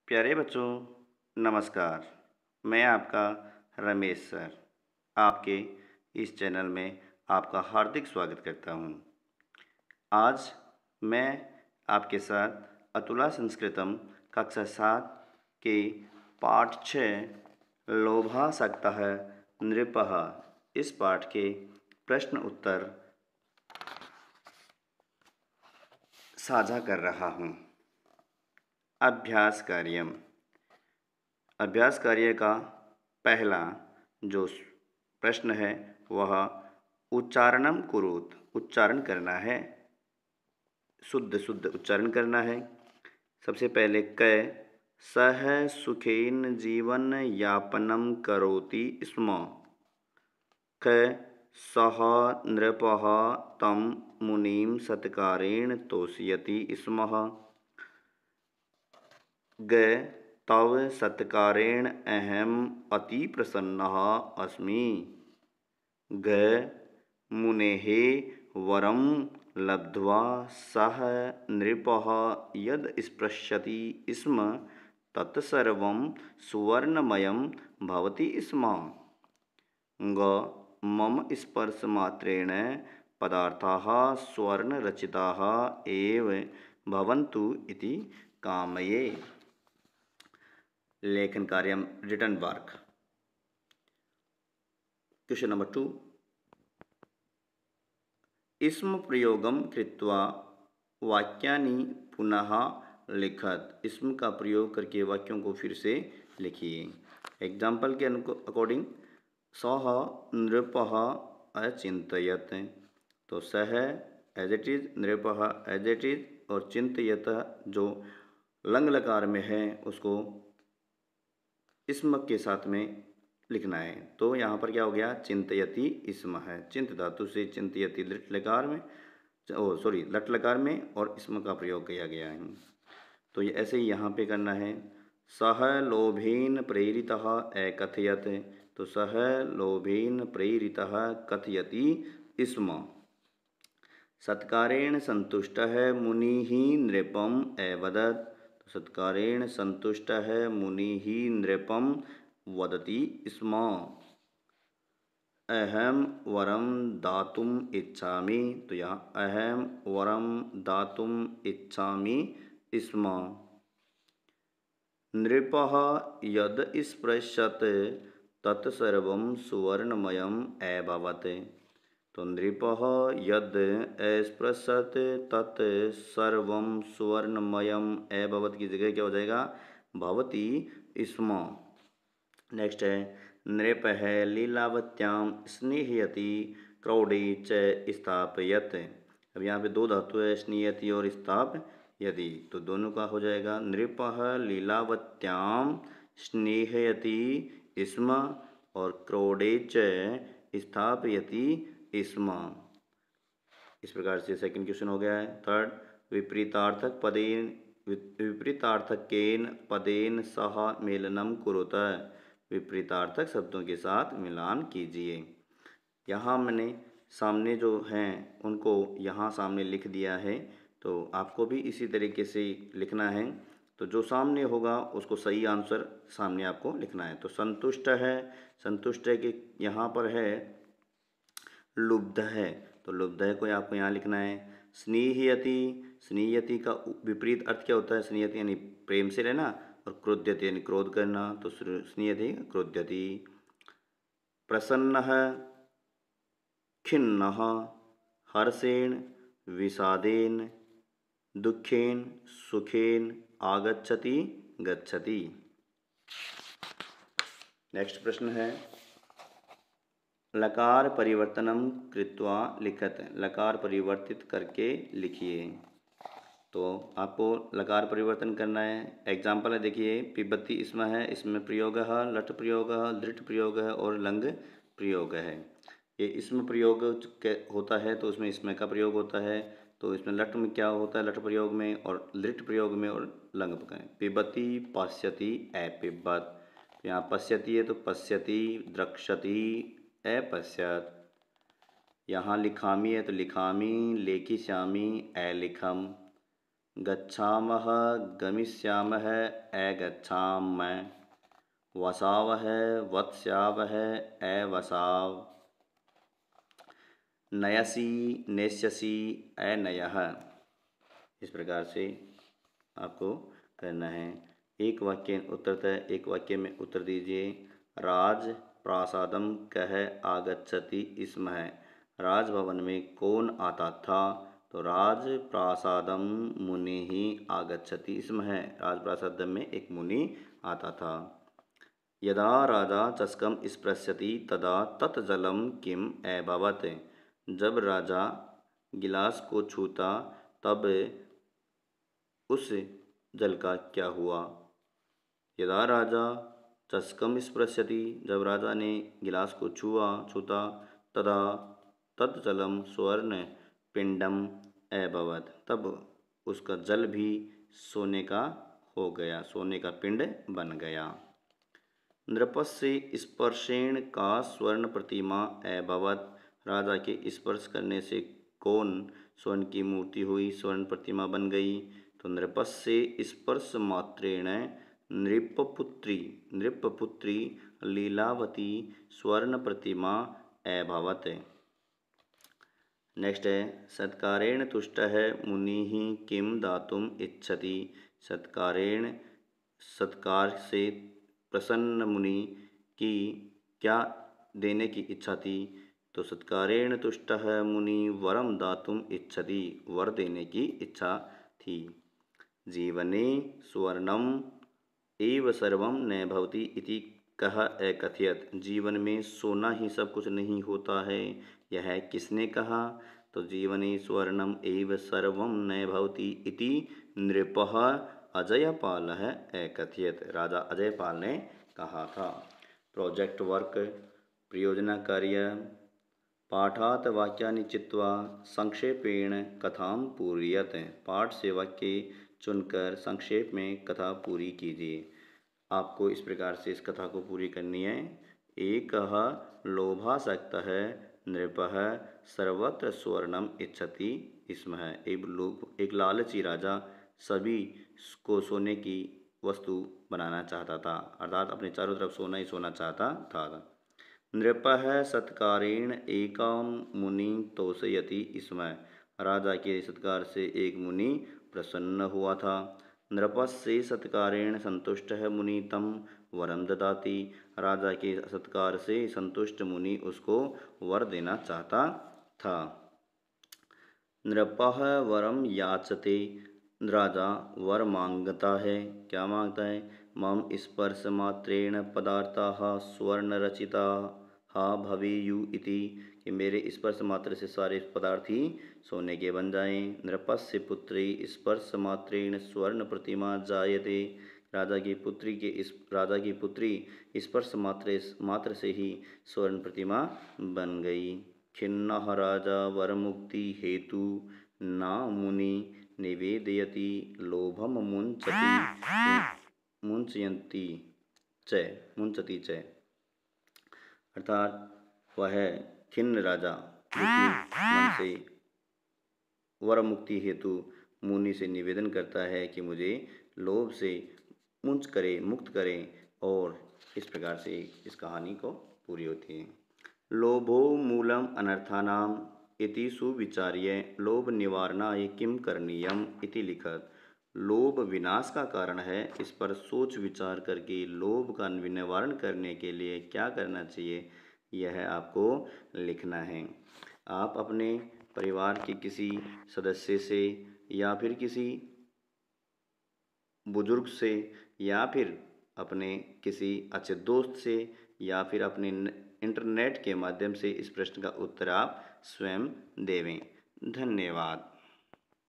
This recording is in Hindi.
प्यारे बच्चों, नमस्कार। मैं आपका रमेश सर आपके इस चैनल में आपका हार्दिक स्वागत करता हूँ। आज मैं आपके साथ अतुला संस्कृतम कक्षा 7 के पाठ 6 लोभासक्तः नृपः इस पाठ के प्रश्न उत्तर साझा कर रहा हूँ। अभ्यास कार्यम। अभ्यास कार्य का पहला जो प्रश्न है वह उच्चारणम कुरुत, उच्चारण करना है, शुद्ध शुद्ध उच्चारण करना है। सबसे पहले क सह सुखेन जीवन यापनम करोति स्म। ख सह नृपः तं मुनिं सत्कारेण तोषयति स्म। ग तव सत्कारेण अहम अति प्रसन्नः अस्मि। ग मुनेः वरं लब्ध्वा सः नृपः यद् स्पृशति स्म तत्सर्वं सुवर्णमयं भवति स्म। ग मम स्पर्शमात्रेण पदार्थाः स्वर्णरचिताः एव भवन्तु इति कामये। लेखन कार्यम रिटर्न वर्क। Question number 2। स्म प्रयोगम कृत्वा वाक्यानि पुनः लिखत। स्म का प्रयोग करके वाक्यों को फिर से लिखिए। एग्जाम्पल के अकॉर्डिंग सह नृपः अचिंतयत, तो सह एज इट इज, नृपः एज इट इज और चिंतयत जो लंग लकार में है उसको स्म के साथ में लिखना है। तो यहाँ पर क्या हो गया, चिंतयति स्म है। चिंत धातु से चिंतयति लट लकार में लट लकार में और स्म का प्रयोग किया गया है। तो ये ऐसे ही यहाँ पे करना है। सह लोभेन प्रेरितः अकथयत, तो सह लोभेन प्रेरितः कथयति स्म। सत्कारेण संतुष्टः मुनिः नृपम् अवदत्, सत्कारेण संतुष्टः मुनिः नृपं वदति स्म। अहम वरम दातुम इच्छामि, तो यहाँ अहम वरम दातुम इच्छामि स्म। नृपः यद् स्पृशत तत्सर्वं सुवर्णमयम् अभवत्, तो नृपः यद् स्पृशत तत् सर्वं सुवर्णमयम् अभवत् की जगह क्या हो जाएगा, भवति स्म। नेक्स्ट है नृपः लीलावत्यां स्नेहयति क्रौडे च स्थापयत। अब यहाँ पे दो धातु है, स्नेहयति और स्थापयति, तो दोनों का हो जाएगा नृपः लीलावत्यां स्नेहयति स्म और क्रौडे च स्थापयति स्म। इस प्रकार से सेकंड क्वेश्चन हो गया है। थर्ड, विपरीतार्थकेन पदेन सह मेलनम कुरुत। विपरीतार्थक शब्दों के साथ मिलान कीजिए। यहाँ मैंने सामने जो हैं उनको यहाँ सामने लिख दिया है, तो आपको भी इसी तरीके से लिखना है। तो जो सामने होगा उसको सही आंसर सामने आपको लिखना है। तो संतुष्ट है, संतुष्ट है कि यहाँ पर है लुब्ध है, तो लुब्ध है को आपको यहाँ लिखना है। स्नेहयति, स्नेहयति का विपरीत अर्थ क्या होता है, स्नेहयति यानी प्रेम से रहना और क्रोध्यति यानी क्रोध करना, तो स्नेहयति क्रोध्यति। प्रसन्नः खिन्नः हर्षेण विषादेन दुखेन सुखेन आगच्छति गच्छति। नेक्स्ट प्रश्न है लकार परिवर्तनम कृत्वा लिखत। लकार परिवर्तित करके लिखिए। तो आपको लकार परिवर्तन करना है। एग्जाम्पल है, देखिए पिबती इसमें है, इसमें प्रयोग है लट प्रयोग है, दृढ़ प्रयोग है और लंग प्रयोग है। ये इसमें प्रयोग होता है तो उसमें इसमें का प्रयोग होता है, तो इसमें लट में क्या होता है, लट प्रयोग में और दृढ़ प्रयोग में और लंग में। पिबती पश्यति अपिबत, यहाँ पश्यति है तो पश्यति द्रक्ष्यति अपश्यत। यहाँ लिखामी है तो लिखामी लेखिष्यामि अलिखम। गच्छामः गमिष्यामः अगच्छाम, वसावः वत्स्यावः अवसाव, नयसि नेष्यसि अनयः। इस प्रकार से आपको करना है। एक वाक्य उत्तरतः एक वाक्य में उत्तर दीजिए। राज प्रासादम कह आगच्छति स्म, राजभवन में कौन आता था? तो राज प्रासादम मुनि ही आगच्छति स्म है, राजप्रासाद में एक मुनि आता था। यदा राजा चषकम स्पृशति तदा तत् जलम किम अभवत्, जब राजा गिलास को छूता तब उस जल का क्या हुआ? यदा राजा चषकम स्पृशति, जब राजा ने गिलास को छूता, तदा तत् जलम स्वर्ण पिंडम अभवत्, तब उसका जल भी सोने का हो गया, सोने का पिंड बन गया। नृपस्य स्पर्शेण का स्वर्ण प्रतिमा अभवत्, राजा के स्पर्श करने से कौन स्वर्ण की मूर्ति हुई, स्वर्ण प्रतिमा बन गई? तो नृपस्य स्पर्श मात्रेण नृपपुत्री लीलावती स्वर्ण प्रतिमा अभवत्। नेक्स्ट है सत्कारेण तुष्टः मुनिः किम दातुम इच्छति, सत्कारेण सत्कार से प्रसन्न मुनि की क्या देने की इच्छा थी? तो सत्कारेण तुष्टः मुनि वरम दातुम इच्छति, वर देने की इच्छा थी। जीवने स्वर्णम एव सर्वम न भवति इति कह अकथयत्, जीवन में सोना ही सब कुछ नहीं होता है, यह किसने कहा? तो जीवने स्वर्णम एव सर्वम न भवति इति नृपः अजयपालः अकथयत्, राजा अजयपाल ने कहा था। प्रोजेक्ट वर्क परियोजना कार्य पाठात् वाक्यानि चित्वा संक्षेपेण कथां पूरयत, पाठ से वाक्य चुनकर संक्षेप में कथा पूरी कीजिए। आपको इस प्रकार से इस कथा को पूरी करनी है। एकः लोभासक्तः नृपः सर्वत्र स्वर्णम इच्छति स्म, एक लालची राजा सभी को सोने की वस्तु बनाना चाहता था, अर्थात अपने चारों तरफ सोना ही सोना चाहता था। नृपः सत्कारेण एकां मुनि तोषयति स्म, राजा के सत्कार से एक मुनि प्रसन्न हुआ था। नृपस्य सत्कारेण संतुष्टः मुनि तं वरम ददाति, राजा के सत्कार से संतुष्ट मुनि उसको वर देना चाहता था। नृपः वरम याचते, राजा वर मांगता है, क्या मांगता है? मम स्पर्श मात्रेण पदार्थाः स्वर्ण रचिताः भवेयुः इति, कि मेरे स्पर्श मात्र से सारे पदार्थ ही सोने के बन जाएं। नृपस्य पुत्री स्पर्श मात्रेण स्वर्ण प्रतिमा जायते, राजा की पुत्री स्पर्श मात्र से ही स्वर्ण प्रतिमा बन गई। खिन्नः राजा वर मुक्ति हेतु ना मुनि निवेदयति लोभम मुंचति च, अर्थात वह खिन्न राजा दुखी मन से वर मुक्ति हेतु मुनि से निवेदन करता है कि मुझे लोभ से मुक्त करें, और इस प्रकार से इस कहानी को पूरी होती है। लोभो मूलम अनर्थानाम इति सुविचार्य लोभ निवारणाय किम करणीयम इति लिखत, लोभ विनाश का कारण है, इस पर सोच विचार करके लोभ का निवारण करने के लिए क्या करना चाहिए, यह आपको लिखना है। आप अपने परिवार के किसी सदस्य से या फिर किसी बुजुर्ग से या फिर अपने किसी अच्छे दोस्त से या फिर अपने इंटरनेट के माध्यम से इस प्रश्न का उत्तर आप स्वयं देवें। धन्यवाद।